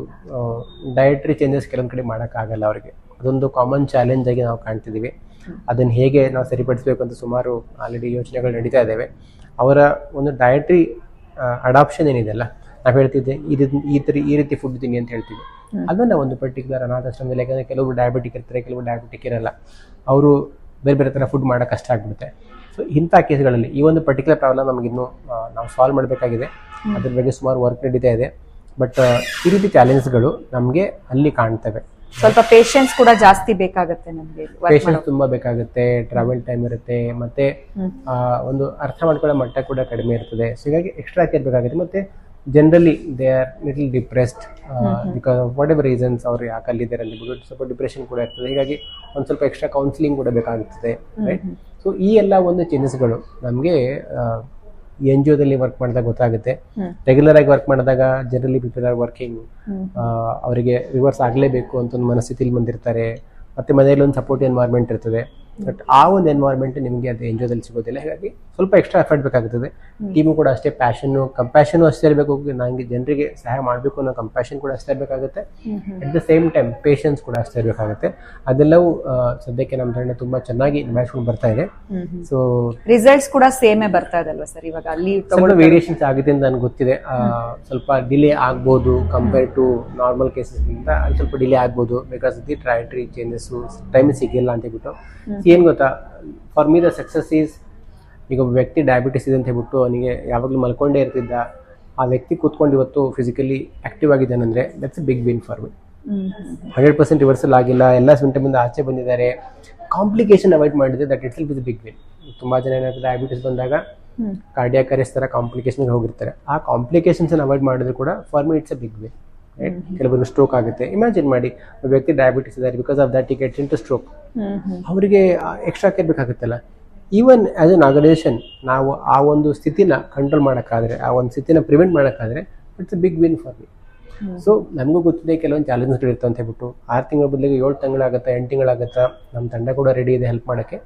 Speaker 2: ಡಯಟ್ರಿ ಚೇಂಜಸ್ ಕೆಲವೊಂದು ಕಡೆ ಮಾಡೋಕ್ಕಾಗಲ್ಲ ಅವರಿಗೆ. ಅದೊಂದು ಕಾಮನ್ ಚಾಲೆಂಜ್ ಆಗಿ ನಾವು ಕಾಣ್ತಿದ್ದೀವಿ. ಅದನ್ನು ಹೇಗೆ ನಾವು ಸರಿಪಡಿಸಬೇಕು ಅಂತ ಸುಮಾರು ಆಲ್ರೆಡಿ ಯೋಚನೆಗಳು ನಡೀತಾ ಇದ್ದಾವೆ. ಅವರ ಒಂದು ಡಯಟ್ರಿ ಅಡಾಪ್ಷನ್ ಏನಿದೆಯಲ್ಲ, ನಾವು ಹೇಳ್ತಿದ್ದೆ ಈ ರೀತಿ ಫುಡ್ ತಿನ್ನಿ ಅಂತ ಹೇಳ್ತೀವಿ. ಅದನ್ನು ಒಂದು ಪರ್ಟಿಕ್ಯುಲರ್ ಅನಾಥಾಶ್ರಮದಲ್ಲಿ, ಯಾಕಂದರೆ ಕೆಲವರು ಡಯಾಬಿಟಿಕ್ ಇರ್ತಾರೆ, ಕೆಲವರು ಡಯಾಬಿಟಿಕ್ ಇರಲ್ಲ, ಅವರು ಬೇರೆ ಬೇರೆ ಥರ ಫುಡ್ ಮಾಡೋಕ್ಕೆ ಕಷ್ಟ ಆಗ್ಬಿಡುತ್ತೆ. ಸೊ ಇಂಥ ಕೇಸ್ಗಳಲ್ಲಿ ಈ ಒಂದು ಪರ್ಟಿಕ್ಯುಲರ್ ಪ್ರಾಬ್ಲಮ್ ನಮಗಿನ್ನೂ ನಾವು ಸಾಲ್ವ್ ಮಾಡಬೇಕಾಗಿದೆ. ಅದ್ರ ಬಗ್ಗೆ ಸುಮಾರು ವರ್ಕ್ ನಡೀತಾ ಇದೆ. ಬಟ್ ಈ ರೀತಿ ಚಾಲೆಂಜ್ಗಳು ನಮಗೆ ಅಲ್ಲಿ ಕಾಣ್ತವೆ.
Speaker 1: ಸ್ವಲ್ಪ ಪೇಷನ್ಸ್ ಕೂಡ ಜಾಸ್ತಿ ಬೇಕಾಗುತ್ತೆ ನಮಗೆ.
Speaker 2: ಪೇಷನ್ಸ್ ತುಂಬಾ ಬೇಕಾಗುತ್ತೆ, ಟ್ರಾವೆಲ್ ಟೈಮ್ ಇರುತ್ತೆ, ಮತ್ತೆ ಒಂದು ಅರ್ಥ ಮಾಡ್ಕೊಳ್ಳೋ ಮಟ್ಟ ಕೂಡ ಕಡಿಮೆ ಇರ್ತದೆ. ಸೊ ಹೀಗಾಗಿ ಎಕ್ಸ್ಟ್ರಾ ಕೇರ್ ಬೇಕಾಗುತ್ತೆ. ಮತ್ತೆ generally they are little depressed because of what ever reasons. ಅವ್ರು ಯಾಕೆ ಅಲ್ಲಿದ್ದಾರೆ ಅಲ್ಲಿ ಸ್ವಲ್ಪ ಡಿಪ್ರೆಷನ್ ಕೂಡ ಇರ್ತದೆ. ಹೀಗಾಗಿ ಒಂದು ಸ್ವಲ್ಪ ಎಕ್ಸ್ಟ್ರಾ ಕೌನ್ಸಿಲಿಂಗ್ ಕೂಡ ಬೇಕಾಗುತ್ತದೆ, ರೈಟ್? ಸೊ ಈ ಎಲ್ಲ ಒಂದು ಚೇಂಜಸ್ಗಳು ನಮಗೆ NGOದಲ್ಲಿ ವರ್ಕ್ ಮಾಡಿದಾಗ ಗೊತ್ತಾಗುತ್ತೆ. ರೆಗ್ಯುಲರ್ ಆಗಿ ವರ್ಕ್ ಮಾಡಿದಾಗ ಜನರಲಿ ಪೀಪಲ್ ಆರ್ ವರ್ಕಿಂಗ್, ಅವರಿಗೆ ರಿವರ್ಸ್ ಆಗಲೇಬೇಕು ಅಂತ ಒಂದು ಮನಸ್ಥಿತಿಲಿ ಬಂದಿರ್ತಾರೆ. ಮತ್ತೆ ಮನೆಯಲ್ಲಿ ಒಂದು ಸಪೋರ್ಟ್ ಎನ್ವೈರ್ಮೆಂಟ್ ಇರ್ತದೆ. ಬಟ್ ಆ ಒಂದು ಎನ್ವೈರ್ಮೆಂಟ್ ನಿಮಗೆ ಅದು ಎಂಜೋದಲ್ಲಿ ಸಿಗೋದಿಲ್ಲ. ಹಾಗಾಗಿ ಸ್ವಲ್ಪ ಎಕ್ಸ್ಟ್ರಾ ಎಫರ್ಟ್ ಬೇಕಾಗುತ್ತದೆ. ಟೀಮು ಕೂಡ ಅಷ್ಟೇ ಕಂಪ್ಯಾಷನ್ ಅಷ್ಟೇ ಇರಬೇಕು. ನನಗೆ ಜನರಿಗೆ ಸಹಾಯ ಮಾಡಬೇಕು ಅನ್ನೋ ಕಂಪ್ಯಾಷನ್ ಕೂಡ ಅಷ್ಟೇ ಇರಬೇಕಾಗುತ್ತೆ. At the same time patience ಕೂಡ ಅಷ್ಟೇ ಇರಬೇಕಾಗುತ್ತೆ. ಅದೆಲ್ಲವೂ ಸದ್ಯಕ್ಕೆ ನಮ್ಮ ತಂಡ ತುಂಬಾ ಚೆನ್ನಾಗಿ ನಿಭಾಯಿಸ್ಕೊಂಡು ಬರ್ತಾ ಇದೆ. ಸೊ
Speaker 1: ರಿಸಲ್ಟ್ಸ್ ಕೂಡ ಸೇಮೇ ಬರ್ತಾ ಇದೆ ಅಲ್ವಾ ಸರ್? ಇವಾಗ ಅಲ್ಲಿ
Speaker 2: ಸ್ವಲ್ಪ ವೇರಿಯೇಷನ್ಸ್ ಆಗಿದೆ ಅಂತ ನನಗೆ ಗೊತ್ತಿದೆ. ಸ್ವಲ್ಪ ಡಿಲೇ ಆಗ್ಬೋದು ಕಂಪೇರ್ ಟು ನಾರ್ಮಲ್ ಕೇಸಸ್ಗಿಂತ ಅಲ್ಲಿ ಸ್ವಲ್ಪ ಡಿಲೇ ಆಗ್ಬೋದು. ಬಿಕಾಸ್ ದಿ ಟ್ರೈಟರಿ ಚೇಂಜಸ್ ಟೈಮ್ ಸಿಗಿಲ್ಲ ಅಂತ ಹೇಳ್ಬಿಟ್ಟು. ಏನ್ ಗೊತ್ತಾ, for me the success is, ಈಗ ಒಬ್ಬ ವ್ಯಕ್ತಿ ಡಯಾಬಿಟಿಸ್ ಇದೆ ಅಂತ ಹೇಳ್ಬಿಟ್ಟು ಅವನಿಗೆ ಯಾವಾಗಲೂ ಮಲ್ಕೊಂಡೇ ಇರ್ತಿದ್ದ, ಆ ವ್ಯಕ್ತಿ ಕೂತ್ಕೊಂಡು ಇವತ್ತು ಫಿಸಿಕಲಿ ಆಕ್ಟಿವ್ ಆಗಿದ್ದಾನಂದ್ರೆ that's a big win for me. 100% reversal ಆಗಿಲ್ಲ, ಎಲ್ಲ ಸಿಂಟಮಿಂದ ಆಚೆ ಬಂದಿದ್ದಾರೆ, ಕಾಂಪ್ಲಿಕೇಶನ್ ಅವಾಯ್ಡ್ ಮಾಡಿದ್ರೆ that it will be big win. ತುಂಬಾ ಜನ ಏನಾಗುತ್ತೆ ಡಯಾಬಿಟಿಸ್ ಬಂದಾಗ ಕಾರ್ಡಿಯಾಕ್ ಅರೆಸ್ಟ್ ತರ ಕಾಂಪ್ಲಿಕೇಶನ್ ಹೋಗಿರ್ತಾರೆ. ಆ ಕಾಂಪ್ಲಿಕೇಶನ್ಸ್ ಅವಾಯ್ಡ್ ಮಾಡಿದ್ರು ಕೂಡ for me it's a big win. ಕೆಲವರು ಸ್ಟ್ರೋಕ್ ಆಗುತ್ತೆ. ಇಮ್ಯಾಜಿನ್ ಮಾಡಿ, ಒಬ್ಬ ವ್ಯಕ್ತಿ ಡಯಾಬಿಟಿಸ್ ಇದ್ದಾರೆ, because of that gets into stroke. ಅವರಿಗೆ ಎಕ್ಸ್ಟ್ರಾ ಕೇರ್ ಬೇಕಾಗುತ್ತಲ್ಲ. ಈವನ್ ಆಸ್ ಎನ್ ಆರ್ಗನೈಸೇಷನ್ ನಾವು ಆ ಒಂದು ಸ್ಥಿತಿನ ಕಂಟ್ರೋಲ್ ಮಾಡೋಕ್ಕಾದ್ರೆ, ಆ ಒಂದು ಸ್ಥಿತಿನ ಪ್ರಿವೆಂಟ್ ಮಾಡೋಕ್ಕಾದ್ರೆ it's a big win for me. So ನಮಗೂ ಗೊತ್ತಿದೆ ಕೆಲವೊಂದು ಚಾಲೆಂಜ್ಗಳು ಇರ್ತವೆ ಅಂತ ಹೇಳ್ಬಿಟ್ಟು. 6 ತಿಂಗಳ ಬದಲಿಗೆ 7 ತಿಂಗಳಾಗುತ್ತಾ, 8 ತಿಂಗಳಾಗುತ್ತಾ, ನಮ್ಮ ತಂಡ ಕೂಡ ರೆಡಿ ಇದೆ ಹೆಲ್ಪ್ ಮಾಡೋಕ್ಕೆ.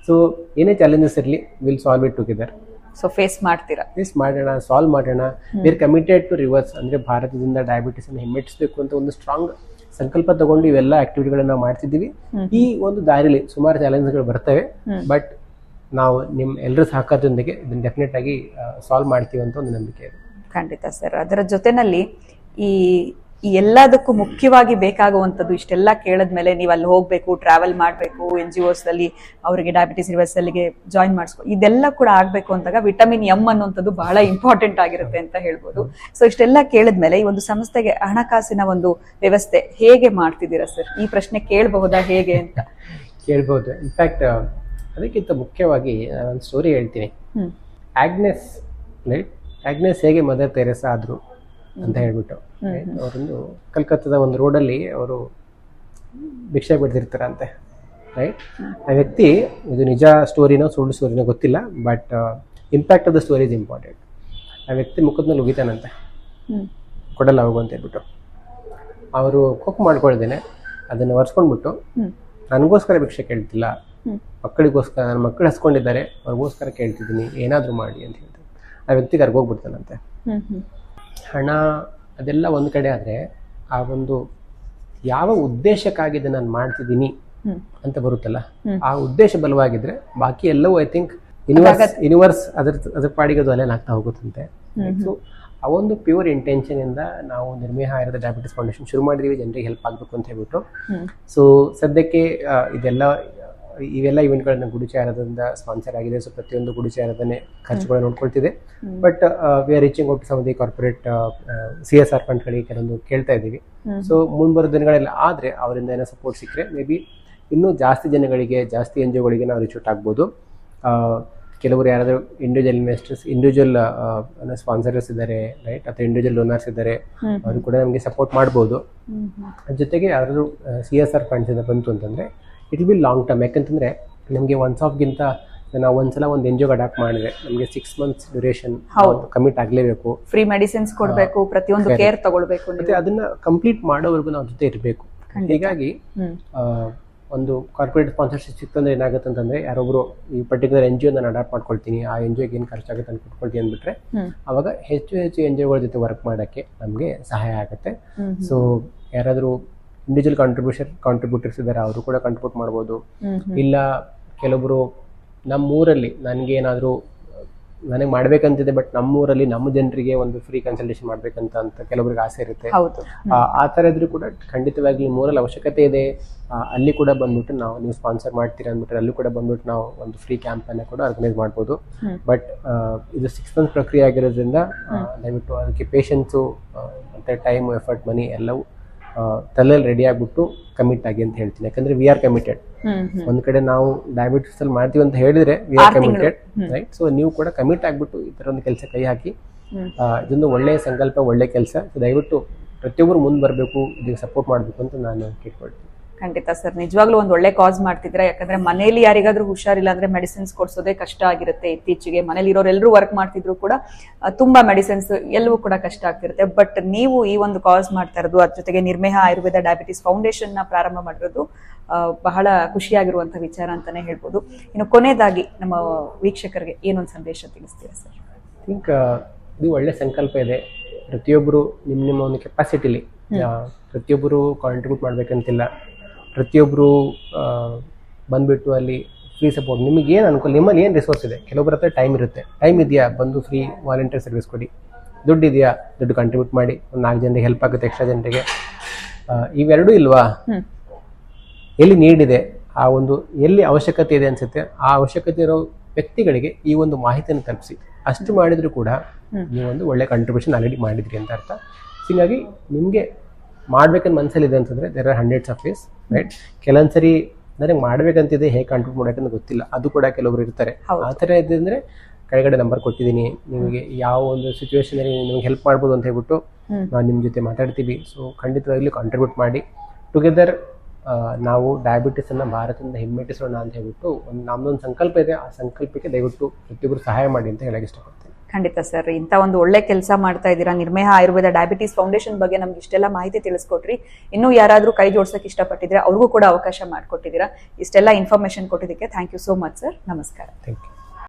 Speaker 2: ಸೊ ಏನೇ ಚಾಲೆಂಜಸ್ ಇರಲಿ, will solve it together.
Speaker 1: So face ಮಾಡ್ತೀರಾ?
Speaker 2: ಫೇಸ್ ಮಾಡೋಣ, ಸಾಲ್ವ್ ಮಾಡೋಣ. We are committed to reverse. ಅಂದರೆ ಭಾರತದಿಂದ ಡಯಾಬಿಟಿಸ್ ಅನ್ನು ಹಿಮ್ಮೆಟ್ಟಿಸಬೇಕು ಅಂತ ಒಂದು ಸ್ಟ್ರಾಂಗ್ ಸಂಕಲ್ಪ ತಗೊಂಡು ಇವೆಲ್ಲ ಆಕ್ಟಿವಿಟಿಗಳನ್ನ ನಾವು ಮಾಡ್ತಿದ್ದೀವಿ. ಈ ಒಂದು ದಾರಿಲಿ ಸುಮಾರು ಚಾಲೆಂಜ್ಗಳು ಬರ್ತವೆ, ಬಟ್ ನಾವು ನಿಮ್ಮ ಎಲ್ಲರ ಸಹಕಾರದೊಂದಿಗೆ ಇದನ್ನು ಡೆಫಿನೆಟ್ ಆಗಿ ಸಾಲ್ವ್ ಮಾಡ್ತೀವಿ ಅಂತ ಒಂದು ನಂಬಿಕೆ ಇದೆ.
Speaker 1: ಖಂಡಿತ ಸರ್. ಅದರ ಜೊತೆನಲ್ಲಿ ಈ ಎಲ್ಲದಕ್ಕೂ ಮುಖ್ಯವಾಗಿ ಬೇಕಾಗುವಂಥದ್ದು, ಇಷ್ಟೆಲ್ಲ ಕೇಳಿದ್ಮೇಲೆ ನೀವು ಅಲ್ಲಿ ಹೋಗ್ಬೇಕು, ಟ್ರಾವೆಲ್ ಮಾಡಬೇಕು, NGOs ಅಲ್ಲಿ ಅವರಿಗೆ ಡಯಾಬಿಟಿಸ್ ರಿವರ್ಸಲ್ಗೆ ಜಾಯಿನ್ ಮಾಡಿಸ್ಕೊ, ಇದೆಲ್ಲ ಕೂಡ ಆಗ್ಬೇಕು ಅಂದಾಗ ವಿಟಮಿನ್ ಎಂ ಅನ್ನುವಂಥದ್ದು ಬಹಳ ಇಂಪಾರ್ಟೆಂಟ್ ಆಗಿರುತ್ತೆ ಅಂತ ಹೇಳ್ಬೋದು. ಸೊ ಇಷ್ಟೆಲ್ಲ ಕೇಳಿದ್ಮೇಲೆ ಈ ಒಂದು ಸಂಸ್ಥೆಗೆ ಹಣಕಾಸಿನ ಒಂದು ವ್ಯವಸ್ಥೆ ಹೇಗೆ ಮಾಡ್ತಿದ್ದೀರಾ ಸರ್? ಈ ಪ್ರಶ್ನೆ ಕೇಳಬಹುದಾ ಹೇಗೆ ಅಂತ?
Speaker 2: ಕೇಳ್ಬೋದು. ಇನ್ಫ್ಯಾಕ್ಟ್ ಅದಕ್ಕಿಂತ ಮುಖ್ಯವಾಗಿ ಒಂದು ಸ್ಟೋರಿ ಹೇಳ್ತೀನಿ. ಆಗ್ನೆಸ್ ಹೇಗೆ ಮದರ್ ತೆರೇಸಾ ಆದ್ರು ಅಂತ ಹೇಳ್ಬಿಟ್ಟು, ಅವರೊಂದು ಕಲ್ಕತ್ತಾದ ಒಂದು ರೋಡಲ್ಲಿ ಅವರು ಭಿಕ್ಷೆ ಬಿಡ್ತಿರ್ತಾರಂತೆ, ರೈಟ್? ಆ ವ್ಯಕ್ತಿ, ಇದು ನಿಜ ಸ್ಟೋರಿನೋ ಸುಳ್ಳು ಸ್ಟೋರಿನೋ ಗೊತ್ತಿಲ್ಲ, but impact of the story is important. ಆ ವ್ಯಕ್ತಿ ಮುಖದ ಮೇಲೆ ಉಗಿತಾನಂತೆ, ಕೊಡಲ್ಲ ಹೋಗು ಅಂತ ಹೇಳ್ಬಿಟ್ಟು. ಅವರು ಕುಕ್ ಮಾಡ್ಕೊಳ್ದೇನೆ ಅದನ್ನು ಒರೆಸ್ಕೊಂಡ್ಬಿಟ್ಟು, ನನಗೋಸ್ಕರ ಭಿಕ್ಷೆ ಕೇಳ್ತಿಲ್ಲ, ಮಕ್ಕಳಿಗೋಸ್ಕರ, ನನ್ನ ಮಕ್ಕಳು ಹಸ್ಕೊಂಡಿದ್ದಾರೆ ಅವ್ರಿಗೋಸ್ಕರ ಕೇಳ್ತಿದ್ದೀನಿ, ಏನಾದರೂ ಮಾಡಿ ಅಂತ ಹೇಳ್ತಾರೆ. ಆ ವ್ಯಕ್ತಿಗೆ ಅರ್ಗೋಗ್ಬಿಡ್ತಾನಂತೆ. ಹಣ ಅದೆಲ್ಲ ಒಂದು ಕಡೆ ಆದರೆ, ಆ ಒಂದು ಯಾವ ಉದ್ದೇಶಕ್ಕಾಗಿ ಇದನ್ನು ನಾನು ಮಾಡ್ತಿದ್ದೀನಿ ಅಂತ ಬರುತ್ತಲ್ಲ, ಆ ಉದ್ದೇಶ ಬಲವಾಗಿದ್ರೆ ಬಾಕಿ ಎಲ್ಲವೂ ಐ ಥಿಂಕ್ ಯೂನಿವರ್ಸ್ ಅದ್ರ ಪಾಡಿಗೆ ಅದು ಅಲ್ಲೇನು ಆಗ್ತಾ ಹೋಗುತ್ತಂತೆ. ಸೊ ಆ ಒಂದು ಪ್ಯೂರ್ ಇಂಟೆನ್ಷನ್ ಇಂದ ನಾವು ನಿರ್ಮೇಹ ಆಯುರ್ವೇದ ಡಯಾಬಿಟಿಸ್ ಫೌಂಡೇಶನ್ ಶುರು ಮಾಡಿದೀವಿ, ಜನರಿಗೆ ಹೆಲ್ಪ್ ಆಗಬೇಕು ಅಂತ ಹೇಳ್ಬಿಟ್ಟು. ಸೊ ಸದ್ಯಕ್ಕೆ ಇವೆಲ್ಲ ಇವೆಂಟ್ಗಳನ್ನ ಗುಡಿಚಿ ಆಯುರ್ವೇದದಿಂದ ಸ್ಪಾನ್ಸರ್ ಆಗಿದೆ. ಸೊ ಪ್ರತಿಯೊಂದು ಗುಡಿಚಿ ಆಯುರ್ವೇದನೆ ಖರ್ಚುಗಳನ್ನ ನೋಡ್ಕೊಳ್ತಿದೆ. But we are reaching out some of the corporate CSR ಫಂಡ್ಗಳಿಗೆ ಕೆಲವೊಂದು ಕೇಳ್ತಾ ಇದ್ದೀವಿ. ಸೊ ಮುಂಬರೋ ದಿನಗಳಲ್ಲಿ ಆದರೆ ಅವರಿಂದ ಏನೋ ಸಪೋರ್ಟ್ ಸಿಕ್ಕರೆ ಮೇ ಬಿ ಇನ್ನೂ ಜಾಸ್ತಿ ಜನಗಳಿಗೆ, ಜಾಸ್ತಿ NGOಗಳಿಗೆ ನಾವು ರೀಚ್ ಔಟ್ ಆಗ್ಬೋದು. ಕೆಲವರು ಯಾರಾದರೂ ಇಂಡಿವಿಜುವಲ್ ಇನ್ವೆಸ್ಟರ್ಸ್, ಇಂಡಿವಿಜುವಲ್ ಸ್ಪಾನ್ಸರ್ಸ್ ಇದ್ದಾರೆ, ರೈಟ್, ಅಥವಾ ಇಂಡಿವಿಜುವಲ್ ಡೋನರ್ಸ್ ಇದ್ದಾರೆ, ಅವರು ಕೂಡ ನಮಗೆ ಸಪೋರ್ಟ್ ಮಾಡ್ಬೋದು. ಅದ್ರ ಜೊತೆಗೆ ಯಾರಾದರೂ CSR ಫಂಡ್ಸ್ ಇಂದ ಬಂತು ಅಂತಂದರೆ it will B long term. ಯಾಕಂತಂದರೆ ನಮಗೆ ಒನ್ಸ್ ಆಫ್ಗಿಂತ ನಾವು ಒಂದ್ಸಲ ಒಂದು NGO ಅಡಾಪ್ಟ್ ಮಾಡಿದ್ರೆ ನಮಗೆ 6 months ಡ್ಯೂರೇಷನ್ ಕಮಿಟ್ ಆಗಲೇಬೇಕು.
Speaker 1: ಫ್ರೀ ಮೆಡಿಸಿನ್ಸ್ ಕೊಡಬೇಕು, ಪ್ರತಿಯೊಂದು ಕೇರ್ ತಗೊಳ್ಬೇಕು, ಮತ್ತೆ
Speaker 2: ಅದನ್ನ ಕಂಪ್ಲೀಟ್ ಮಾಡೋವರೆಗೂ ನಾವು ಜೊತೆ ಇರಬೇಕು. ಹೀಗಾಗಿ ಒಂದು ಕಾರ್ಪೊರೇಟ್ ಸ್ಪಾನ್ಸರ್ಶಿಪ್ ಸಿಕ್ತಂದ್ರೆ ಏನಾಗುತ್ತೆ ಅಂತಂದ್ರೆ, ಯಾರೊಬ್ರು ಈ ಪರ್ಟಿಕ್ಯುಲರ್ NGO ನಾನು ಅಡಾಪ್ಟ್ ಮಾಡ್ಕೊಳ್ತೀನಿ, ಆ NGOಗೆ ಏನು ಖರ್ಚಾಗುತ್ತೆ ಅಂತ ಕೊಟ್ಕೊಳ್ತೀನಿ ಅಂದ್ಬಿಟ್ರೆ ಅವಾಗ ಹೆಚ್ಚು NGOಗಳ ಜೊತೆ ವರ್ಕ್ ಮಾಡೋಕ್ಕೆ ನಮಗೆ ಸಹಾಯ ಆಗುತ್ತೆ. ಸೊ ಯಾರಾದರೂ ಇಂಡಿವಿಜುವಲ್ ಕಾಂಟ್ರಿಬ್ಯೂಟರ್ಸ್ ಇದ್ದಾರೆ, ಅವರು ಕೂಡ ಕಾಂಟ್ರಿಬ್ಯೂಟ್ ಮಾಡ್ಬೋದು. ಇಲ್ಲ ಕೆಲವೊಬ್ರು ನಮ್ಮೂರಲ್ಲಿ ನನಗೆ ಮಾಡ್ಬೇಕಂತಿದೆ, ಬಟ್ ನಮ್ಮೂರಲ್ಲಿ ನಮ್ಮ ಜನರಿಗೆ ಒಂದು ಫ್ರೀ ಕನ್ಸಲ್ಟೇಷನ್ ಮಾಡ್ಬೇಕಂತ ಕೆಲವರಿಗೆ ಆಸೆ ಇರುತ್ತೆ. ಆ ಥರ ಇದ್ರೂ ಕೂಡ ಖಂಡಿತವಾಗಿ ಮೂರಲ್ಲಿ ಅವಶ್ಯಕತೆ ಇದೆ, ಅಲ್ಲಿ ಕೂಡ ಬಂದ್ಬಿಟ್ಟು ನೀವು ಸ್ಪಾನ್ಸರ್ ಮಾಡ್ತೀರಾ ಅಂದ್ಬಿಟ್ರೆ ಅಲ್ಲಿ ಕೂಡ ಬಂದ್ಬಿಟ್ಟು ನಾವು ಒಂದು ಫ್ರೀ ಕ್ಯಾಂಪನ್ನು ಕೂಡ ಆರ್ಗನೈಸ್ ಮಾಡ್ಬೋದು. ಬಟ್ ಇದು 6 months ಪ್ರಕ್ರಿಯೆ ಆಗಿರೋದ್ರಿಂದ ದಯವಿಟ್ಟು ಅದಕ್ಕೆ ಪೇಷನ್ಸು ಮತ್ತು ಟೈಮ್, ಎಫರ್ಟ್, ಮನಿ ಎಲ್ಲವೂ ತಲೆಯಲ್ಲಿ ರೆಡಿ ಆಗ್ಬಿಟ್ಟು ಕಮಿಟ್ ಆಗಿ ಅಂತ ಹೇಳ್ತೀನಿ. ಯಾಕಂದ್ರೆ ವಿ ಆರ್ ಕಮಿಟೆಡ್. ಒಂದ್ ಕಡೆ ನಾವು ಡಯಾಬಿಟಿಸ್ ಅಲ್ಲಿ ಮಾಡ್ತೀವಿ ಅಂತ ಹೇಳಿದ್ರೆ V are committed, right? So ನೀವು ಕೂಡ ಕಮಿಟ್ ಆಗ್ಬಿಟ್ಟು ಈ ತರ ಒಂದು ಕೆಲಸ ಕೈ ಹಾಕಿ, ಇದೊಂದು ಒಳ್ಳೆಯ ಸಂಕಲ್ಪ, ಒಳ್ಳೆ ಕೆಲಸ. ದಯವಿಟ್ಟು ಪ್ರತಿಯೊಬ್ಬರು ಮುಂದೆ ಬರಬೇಕು, ಇದಕ್ಕೆ ಸಪೋರ್ಟ್ ಮಾಡಬೇಕು ಅಂತ ನಾನು ಕೇಳ್ಕೊಳ್ತೀನಿ.
Speaker 1: ಖಂಡಿತ ಸರ್, ನಿಜವಾಗ್ಲೂ ಒಂದು ಒಳ್ಳೆ ಕಾಸ್ ಮಾಡ್ತಿದ್ರೆ. ಯಾಕಂದ್ರೆ ಮನೇಲಿ ಯಾರಿಗಾದ್ರೂ ಹುಷಾರಿಲ್ಲ ಅಂದ್ರೆ ಮೆಡಿಸಿನ್ಸ್ ಕೊಡ್ಸೋದೇ ಕಷ್ಟ ಆಗಿರುತ್ತೆ. ಇತ್ತೀಚೆಗೆ ಮನೇಲಿ ಇರೋರೆಲ್ಲರೂ ವರ್ಕ್ ಮಾಡ್ತಿದ್ರು ಕೂಡ ತುಂಬಾ ಮೆಡಿಸಿನ್ಸ್ ಎಲ್ಲವೂ ಕೂಡ ಕಷ್ಟ ಆಗ್ತಿರುತ್ತೆ. ಬಟ್ ನೀವು ಈ ಒಂದು ಕಾಸ್ ಮಾಡ್ತಾ ಇರೋದು, ಅದ್ರ ಜೊತೆಗೆ ನಿರ್ಮೇಹ ಆಯುರ್ವೇದ ಡಯಾಬಿಟಿಸ್ ಫೌಂಡೇಶನ್ ನ ಪ್ರಾರಂಭ ಮಾಡಿರೋದು ಬಹಳ ಖುಷಿಯಾಗಿರುವಂಥ ವಿಚಾರ ಅಂತಾನೆ ಹೇಳ್ಬೋದು. ಇನ್ನು ಕೊನೆಯದಾಗಿ ನಮ್ಮ ವೀಕ್ಷಕರಿಗೆ ಏನೊಂದು ಸಂದೇಶ ತಿಳಿಸ್ತೀರಾ ಸರ್?
Speaker 2: ಥಿಂಕ್ ಇದು ಒಳ್ಳೆ ಸಂಕಲ್ಪ ಇದೆ. ಪ್ರತಿಯೊಬ್ಬರು ನಿಮ್ಮ ಒಂದು ಕೆಪಾಸಿಟಿಲಿ ಪ್ರತಿಯೊಬ್ಬರು ಕಾಂಟ್ರಿಬ್ಯೂಟ್ ಮಾಡ್ಬೇಕಂತಿಲ್ಲ. ಪ್ರತಿಯೊಬ್ಬರು ಬಂದ್ಬಿಟ್ಟು ಅಲ್ಲಿ ಫ್ರೀ ಸಪೋರ್ಟ್ ನಿಮಗೆ ಏನು ಅನುಕೂಲ, ನಿಮ್ಮಲ್ಲಿ ಏನು ರಿಸೋರ್ಸ್ ಇದೆ. ಕೆಲವೊಬ್ಬರ ಹತ್ರ ಟೈಮ್ ಇರುತ್ತೆ, ಟೈಮ್ ಇದೆಯಾ ಬಂದು ಫ್ರೀ ವಾಲಂಟಿಯರ್ ಸರ್ವಿಸ್ ಕೊಡಿ. ದುಡ್ಡು ಇದೆಯಾ, ದುಡ್ಡು ಕಾಂಟ್ರಿಬ್ಯೂಟ್ ಮಾಡಿ, ಒಂದು 4 ಜನರಿಗೆ ಹೆಲ್ಪ್ ಆಗುತ್ತೆ, ಎಕ್ಸ್ಟ್ರಾ ಜನರಿಗೆ. ಇವೆರಡೂ ಇಲ್ವಾ, ಎಲ್ಲಿ ನೀಡಿದೆ, ಆ ಒಂದು ಎಲ್ಲಿ ಅವಶ್ಯಕತೆ ಇದೆ ಅನ್ಸುತ್ತೆ, ಆ ಅವಶ್ಯಕತೆ ಇರೋ ವ್ಯಕ್ತಿಗಳಿಗೆ ಈ ಒಂದು ಮಾಹಿತಿಯನ್ನು ತಲುಪಿಸಿ. ಅಷ್ಟು ಮಾಡಿದ್ರು ಕೂಡ ನೀವೊಂದು ಒಳ್ಳೆ ಕಾಂಟ್ರಿಬ್ಯೂಷನ್ ಆಲ್ರೆಡಿ ಮಾಡಿದ್ರಿ ಅಂತ ಅರ್ಥ. ಹೀಗಾಗಿ ನಿಮಗೆ ಮಾಡ್ಬೇಕಂತ ಮನಸ್ಸಲ್ಲಿದೆ ಅಂತಂದರೆ there are hundreds of ways, right? ಕೆಲವೊಂದ್ಸರಿ ನನಗೆ ಮಾಡ್ಬೇಕಂತಿದೆ, ಹೇಗೆ ಕಾಂಟ್ರಿಬ್ಯೂಟ್ ಮಾಡೋಕ್ಕಂತ ಗೊತ್ತಿಲ್ಲ, ಅದು ಕೂಡ ಕೆಲವೊಬ್ರು ಇರ್ತಾರೆ. ಆ ಥರ ಇದೆ ಅಂದರೆ ಕೆಳಗಡೆ ನಂಬರ್ ಕೊಟ್ಟಿದ್ದೀನಿ, ನಿಮಗೆ ಯಾವ ಒಂದು ಸಿಚುವೇಶನಲ್ಲಿ ನಿಮಗೆ ಹೆಲ್ಪ್ ಮಾಡ್ಬೋದು ಅಂತ ಹೇಳ್ಬಿಟ್ಟು ನಾವು ನಿಮ್ಮ ಜೊತೆ ಮಾತಾಡ್ತೀವಿ. ಸೊ ಖಂಡಿತವಾಗ್ಲೂ ಕಾಂಟ್ರಿಬ್ಯೂಟ್ ಮಾಡಿ, ಟುಗೆದರ್ ನಾವು ಡಯಾಬಿಟಿಸನ್ನು ಭಾರತದಿಂದ ಹಿಮ್ಮೆಟ್ಟಿಸೋಣ ಅಂತ ಹೇಳ್ಬಿಟ್ಟು ನಮ್ಮದೊಂದು ಸಂಕಲ್ಪ ಇದೆ. ಆ ಸಂಕಲ್ಪಕ್ಕೆ ದಯವಿಟ್ಟು ಪ್ರತಿಯೊಬ್ಬರು ಸಹಾಯ ಮಾಡಿ ಅಂತ ಹೇಳಕ್ಕೆ ಇಷ್ಟಪಡ್ತೀನಿ.
Speaker 1: ಖಂಡಿತ ಸರ್, ಇಂಥ ಒಂದು ಒಳ್ಳೆ ಕೆಲಸ ಮಾಡ್ತಾ ಇದ್ದೀರಾ. ನಿರ್ಮೇಹ ಆಯುರ್ವೇದ ಡಯಾಬಿಟೀಸ್ ಫೌಂಡೇಶನ್ ಬಗ್ಗೆ ನಮ್ಗೆ ಇಷ್ಟೆಲ್ಲ ಮಾಹಿತಿ ತಿಳಿಸ್ಕೊಟ್ರಿ. ಇನ್ನೂ ಯಾರಾದರೂ ಕೈ ಜೋಡ್ಸಕ್ಕೆ ಇಷ್ಟಪಟ್ಟಿದ್ರೆ ಅವ್ರಿಗೂ ಕೂಡ ಅವಕಾಶ ಮಾಡಿಕೊಟ್ಟಿದ್ದೀರಾ. ಇಷ್ಟೆಲ್ಲ ಇನ್ಫಾರ್ಮೇಶನ್ ಕೊಟ್ಟಿದ್ದಕ್ಕೆ thank you so much sir. ನಮಸ್ಕಾರ.
Speaker 2: Thank you.